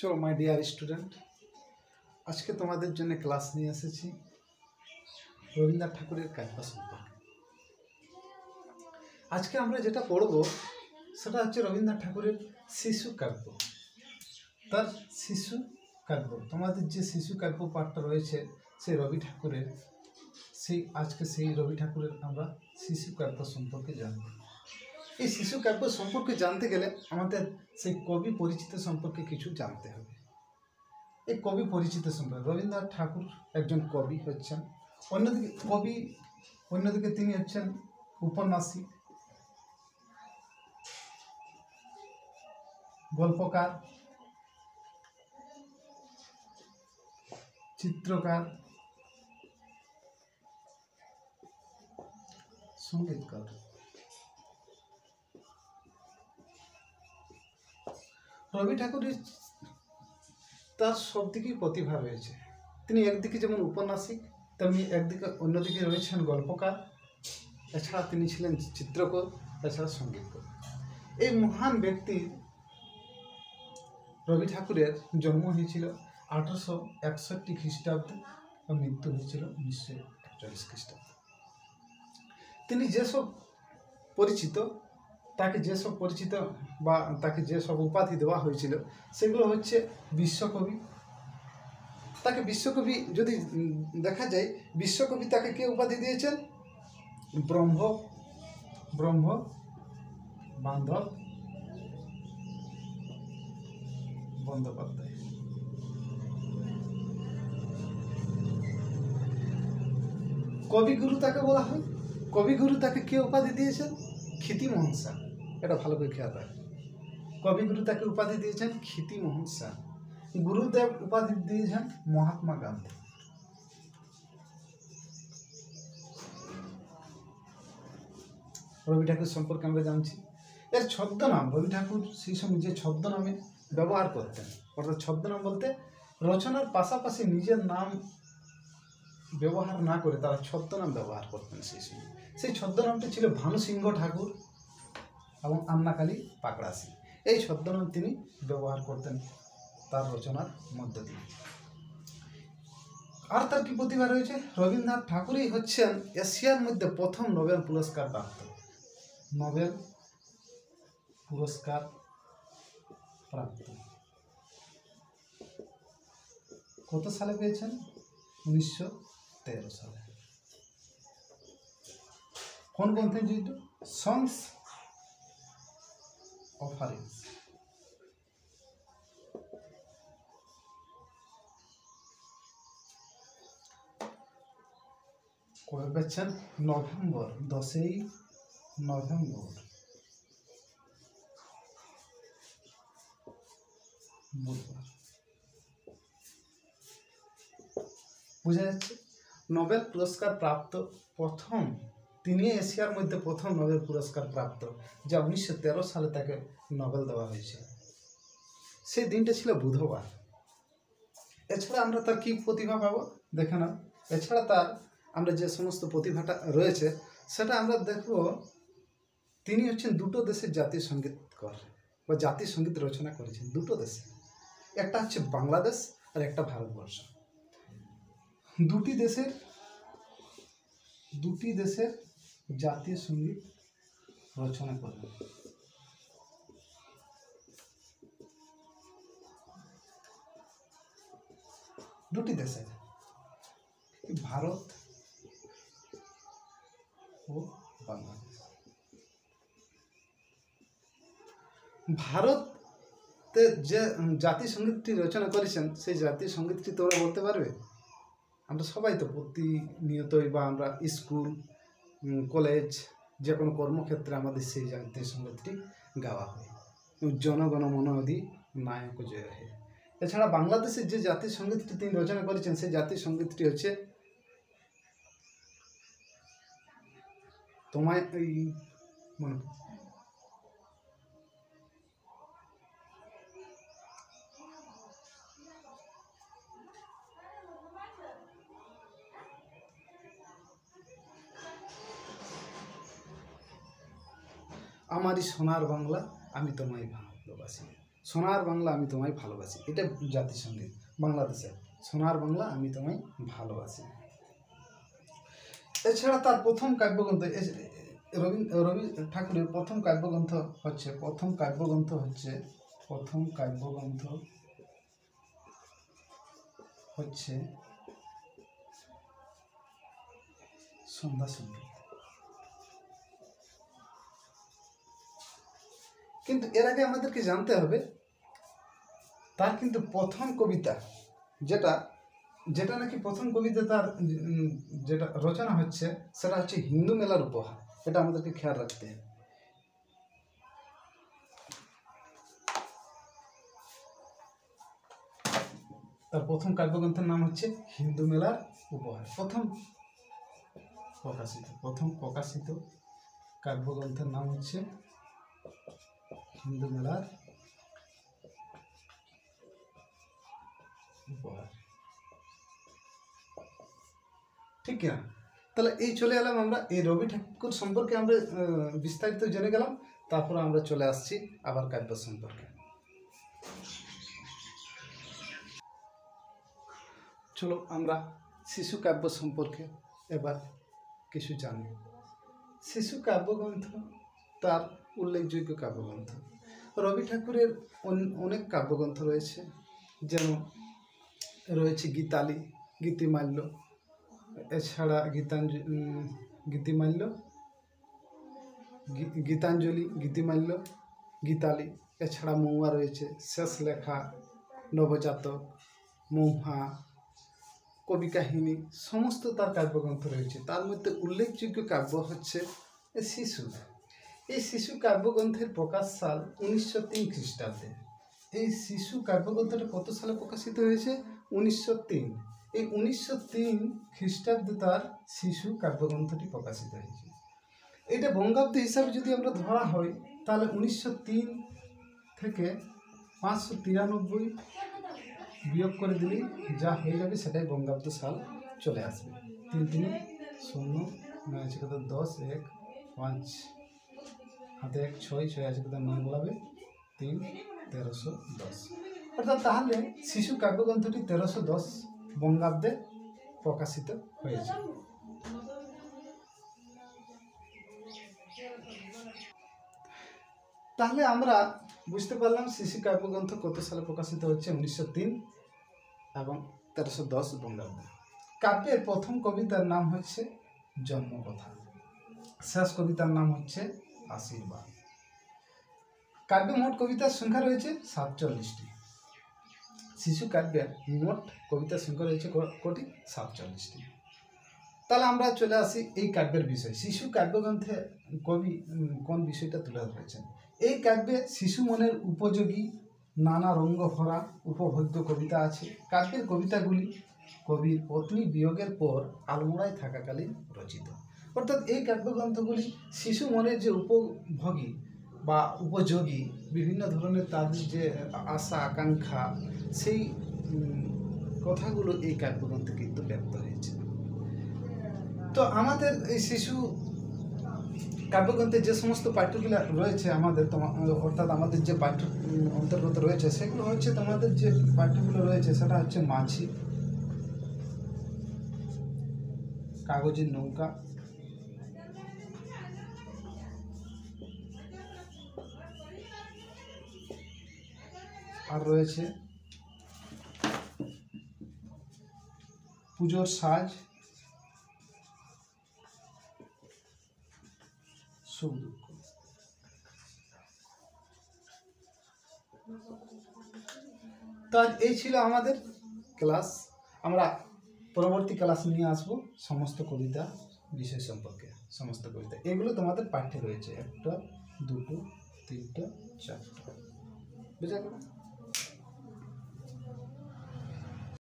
চলো my dear student, আজকে তোমাদের জন্য ক্লাস নিয়ে এসেছি রবীন্দ্রনাথ ঠাকুরের কাব্য সম্পর্কে। আজকে আমরা যেটা পড়ব সেটা হচ্ছে রবীন্দ্রনাথ ঠাকুরের শিশু কাব্য। তার শিশু কাব্য, তোমাদের যে শিশু কাব্য পাঠটা রয়েছে সেই রবি ঠাকুরের, আজকে সেই রবি ঠাকুরের আমরা শিশু কাব্য সম্পর্কে জানব। এই শিশু কাব্য সম্পর্কে জানতে গেলে আমাদের সেই কবি পরিচিত সম্পর্কে কিছু জানতে হবে। এই কবি পরিচিত সম্পর্কে রবীন্দ্রনাথ ঠাকুর একজন কবি হচ্ছেন, অন্যদিকে তিনি হচ্ছেন উপন্যাসিক, গল্পকার, চিত্রকার, সঙ্গীতকার। রবি ঠাকুরের তার সব দিকেই প্রতিভা রয়েছে। তিনি একদিকে যেমন উপন্যাসিক, তেমনি অন্যদিকে রয়েছেন গল্পকার, এছাড়া তিনি ছিলেন চিত্রকর, এছাড়া সঙ্গীতকর। এই মহান ব্যক্তি রবি ঠাকুরের জন্ম হয়েছিল 1861 খ্রিস্টাব্দে এবং মৃত্যু হয়েছিল 1941 খ্রিস্টাব্দে। তিনি যেসব পরিচিত বা তাকে যেসব উপাধি দেওয়া হয়েছিল সেগুলো হচ্ছে বিশ্বকবি। তাকে বিশ্বকবি যদি দেখা যায়, বিশ্বকবি তাকে কে উপাধি দিয়েছেন? ব্রহ্ম বান্ধব বন্দ্যোপাধ্যায়। কবিগুরু তাকে বলা হয়। কবিগুরু তাকে কে উপাধি দিয়েছেন? ক্ষিতিমোহন সেন। এটা ভালো করে খেয়াল রাখবেন। কবিগুরু তাকে উপাধি দিয়েছেন ক্ষিতিমোহন সেন। গুরুদেব উপাধি দিয়েছেন মহাত্মা গান্ধী। রবি ঠাকুর সম্পর্কে আমরা জানছি। এর ছদ্মনাম, রবি ঠাকুর সেই সময় যে ছদ্মনামে ব্যবহার করতেন, অর্থাৎ ছদ্মনাম বলতে রচনার পাশাপাশি নিজের নাম ব্যবহার না করে তারা ছদ্মনাম ব্যবহার করতেন সেই সময়। সেই ছদ্মনামটি ছিল ভানুসিংহ ঠাকুর এবং আন্নাকালী পাকড়াসি। এই ছদ্মনাম তিনি ব্যবহার করতেন তার রচনার মধ্য দিয়ে। আর তার কি প্রতিভা রয়েছে? রবীন্দ্রনাথ ঠাকুরই হচ্ছেন এশিয়ার মধ্যে প্রথম নোবেল পুরস্কার প্রাপ্ত। নোবেল পুরস্কার প্রাপ্ত কত সালে পেয়েছেন? 1913 সালে। কোন গ্রন্থে? যেহেতু সংস অফারিংস। কবে পেয়েছেন? নভেম্বর, 10ই নভেম্বর, বুধবার। বোঝা যাচ্ছে নোবেল পুরস্কার প্রাপ্ত প্রথম, তিনি এশিয়ার মধ্যে প্রথম নোবেল পুরস্কার প্রাপ্ত, যা 1913 সালে তাকে নোবেল দেওয়া হয়েছিল। সেই দিনটা ছিল বুধবার। এছাড়া আমরা তার কি প্রতিভা পাবো দেখে না। এছাড়া তার আমরা যে সমস্ত প্রতিভাটা রয়েছে সেটা আমরা দেখব। তিনি হচ্ছেন দুটো দেশের জাতীয় সঙ্গীতকর বা জাতীয় সঙ্গীত রচনা করেছেন। দুটো দেশে, একটা হচ্ছে বাংলাদেশ আর একটা ভারতবর্ষ। দুটি দেশের জাতীয় সঙ্গীত রচনা করেন। দুটি দেশের, ভারত ও বাংলাদেশ। ভারতে যে জাতীয় সঙ্গীতটি রচনা করেছেন সেই জাতীয় সঙ্গীতটি তোমরা বলতে পারবে? আমরা সবাই তো প্রতিনিয়তই বা আমরা স্কুল, কলেজ, যে কোনো কর্মক্ষেত্রে আমাদের সেই জাতীয় সঙ্গীতটি গাওয়া হয়, জনগণ মন অধি নায়ক জয় হে। এছাড়া বাংলাদেশের যে জাতীয় সঙ্গীতটি তিনি রচনা করেছেন সেই জাতীয় সঙ্গীতটি হচ্ছে তোমায় মনে আমারই সোনার বাংলা, আমি তোমায় ভালোবাসি। সোনার বাংলা আমি তোমায় ভালোবাসি, এটা জাতিসংগীত বাংলাদেশের। সোনার বাংলা আমি তোমায় ভালোবাসি। এছাড়া তার প্রথম কাব্যগ্রন্থ রবি ঠাকুরের প্রথম কাব্যগ্রন্থ হচ্ছে সন্ধ্যা সঙ্গীত। কিন্তু এর আগে আমাদেরকে জানতে হবে তার কিন্তু প্রথম কবিতা যেটা নাকি প্রথম কবিতা তার যেটা রচনা হচ্ছে সেটা হচ্ছে হিন্দু মেলার উপহার। এটা আমাদেরকে খেয়াল রাখতে হবে। তার প্রথম কাব্যগ্রন্থের নাম হচ্ছে হিন্দু মেলার উপহার। প্রথম প্রকাশিত কাব্যগ্রন্থের নাম হচ্ছে হিন্দু মেলার উপহার। ঠিক কিনা? তাহলে এই চলে এলাম আমরা এই রবি ঠাকুর সম্পর্কে আমরা বিস্তারিত জেনে গেলাম। তারপর আমরা চলে আসছি আবার কাব্য সম্পর্কে। চলো আমরা শিশু কাব্য সম্পর্কে এবার কিছু জানি। শিশু কাব্যগ্রন্থ তার উল্লেখযোগ্য কাব্যগ্রন্থ। রবি ঠাকুরের অনেক কাব্যগ্রন্থ রয়েছে, যেমন রয়েছে গীতালি, গীতিমাল্য, এছাড়া গীতাঞ্জলি, গীতিমাল্য, গীতালি, এছাড়া মহুয়া রয়েছে, শেষ লেখা, নবজাতক, মহুয়া, কবি কাহিনী, সমস্ত তার কাব্যগ্রন্থ রয়েছে। তার মধ্যে উল্লেখযোগ্য কাব্য হচ্ছে শিশু। এই শিশু কাব্যগ্রন্থের প্রকাশ সাল 1903 খ্রিস্টাব্দে। এই শিশু কাব্যগ্রন্থটা কত সালে প্রকাশিত হয়েছে? 1903। এই 1903 খ্রিস্টাব্দে তার শিশু কাব্যগ্রন্থটি প্রকাশিত হয়েছে। এটা বঙ্গাব্দ হিসাবে যদি আমরা ধরা হয় তাহলে 1903 থেকে 593 বিয়োগ করে দিলে যা হয়ে যাবে সেটাই বঙ্গাব্দ সাল চলে আসবে। 3 3 0 9 আছে কত 10 1 5 হাতে 1 6 6 আছে কত 9 বলাবে 3 1310। অর্থাৎ তাহলে শিশু কাব্যগ্রন্থটি 1310 বঙ্গাব্দে প্রকাশিত হয়েছে। তাহলে আমরা বুঝতে পারলাম শিশু কাব্যগ্রন্থ কত সালে প্রকাশিত হচ্ছে, 1903 এবং 1310 বঙ্গাব্দে। কাব্যের প্রথম কবিতার নাম হচ্ছে জন্মকথা, শেষ কবিতার নাম হচ্ছে আশীর্বাদ। কাব্যে মোট কবিতার সংখ্যা রয়েছে 47টি। শিশু কাব্যের মোট কবিতার সংখ্যা রয়েছে কটি? 47টি। তাহলে আমরা চলে আসি এই কাব্যের বিষয়। শিশু কাব্যগ্রন্থে কবি কোন বিষয়টা তুলে ধরেছেন? এই কাব্যে শিশু মনের উপযোগী নানা রঙ্গ ভরা উপভোগ্য কবিতা আছে। কাব্যের কবিতাগুলি কবির পত্নী বিয়োগের পর আলমোড়ায় থাকাকালীন রচিত। অর্থাৎ এই কাব্যগ্রন্থগুলি শিশু মনের যে উপভোগী বা উপযোগী বিভিন্ন ধরনের তাদের যে আশা আকাঙ্ক্ষা, সেই কথাগুলো এই কাব্যগ্রন্থে কিন্তু ব্যক্ত হয়েছে। তো আমাদের এই শিশু কাব্যগ্রন্থে যে সমস্ত পাঠ্যগুলো রয়েছে আমাদের অর্থাৎ আমাদের যে পাঠ্য অন্তর্গত রয়েছে সেগুলো হচ্ছে তোমাদের যে পাঠ্যগুলো রয়েছে সেটা হচ্ছে মাঝি, কাগজের নৌকা, আর রয়েছে পুজোর সাজ, সুখ দুঃখ। তো এই ছিল আমাদের ক্লাস। আমরা পরবর্তী ক্লাস নিয়ে আসবো সমস্ত কবিতা বিষয় সম্পর্কে। সমস্ত কবিতা এগুলো তোমাদের পাঠ্যে রয়েছে, 1 2 3 4। বুঝা গেল?